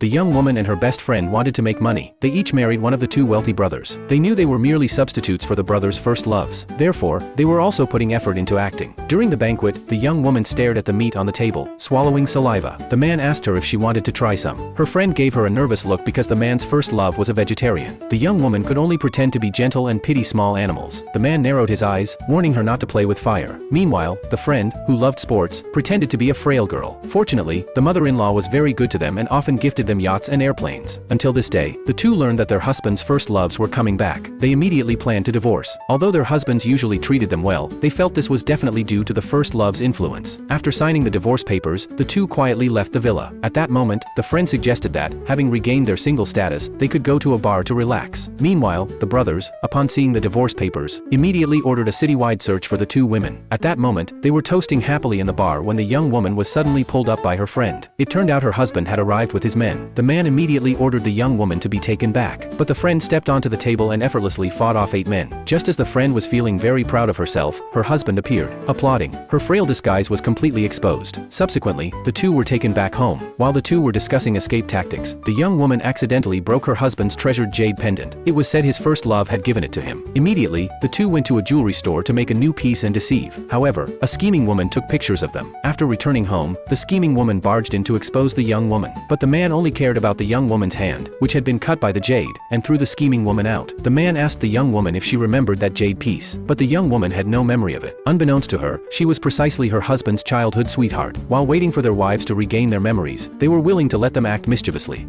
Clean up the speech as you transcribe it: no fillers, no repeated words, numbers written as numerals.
The young woman and her best friend wanted to make money. They each married one of the two wealthy brothers. They knew they were merely substitutes for the brothers' first loves. Therefore, they were also putting effort into acting. During the banquet, the young woman stared at the meat on the table, swallowing saliva. The man asked her if she wanted to try some. Her friend gave her a nervous look because the man's first love was a vegetarian. The young woman could only pretend to be gentle and pity small animals. The man narrowed his eyes, warning her not to play with fire. Meanwhile, the friend, who loved sports, pretended to be a frail girl. Fortunately, the mother-in-law was very good to them and often gifted them yachts and airplanes. Until this day, the two learned that their husbands' first loves were coming back. They immediately planned to divorce. Although their husbands usually treated them well, they felt this was definitely due to the first love's influence. After signing the divorce papers, the two quietly left the villa. At that moment, the friend suggested that, having regained their single status, they could go to a bar to relax. Meanwhile, the brothers, upon seeing the divorce papers, immediately ordered a citywide search for the two women. At that moment, they were toasting happily in the bar when the young woman was suddenly pulled up by her friend. It turned out her husband had arrived with his men. The man immediately ordered the young woman to be taken back, but the friend stepped onto the table and effortlessly fought off 8 men. Just as the friend was feeling very proud of herself, her husband appeared, applauding. Her frail disguise was completely exposed. Subsequently, the two were taken back home. While the two were discussing escape tactics, the young woman accidentally broke her husband's treasured jade pendant. It was said his first love had given it to him. Immediately, the two went to a jewelry store to make a new piece and deceive. However, a scheming woman took pictures of them. After returning home, the scheming woman barged in to expose the young woman. But the man only cared about the young woman's hand, which had been cut by the jade, and threw the scheming woman out. The man asked the young woman if she remembered that jade piece, but the young woman had no memory of it. Unbeknownst to her, she was precisely her husband's childhood sweetheart. While waiting for their wives to regain their memories, they were willing to let them act mischievously.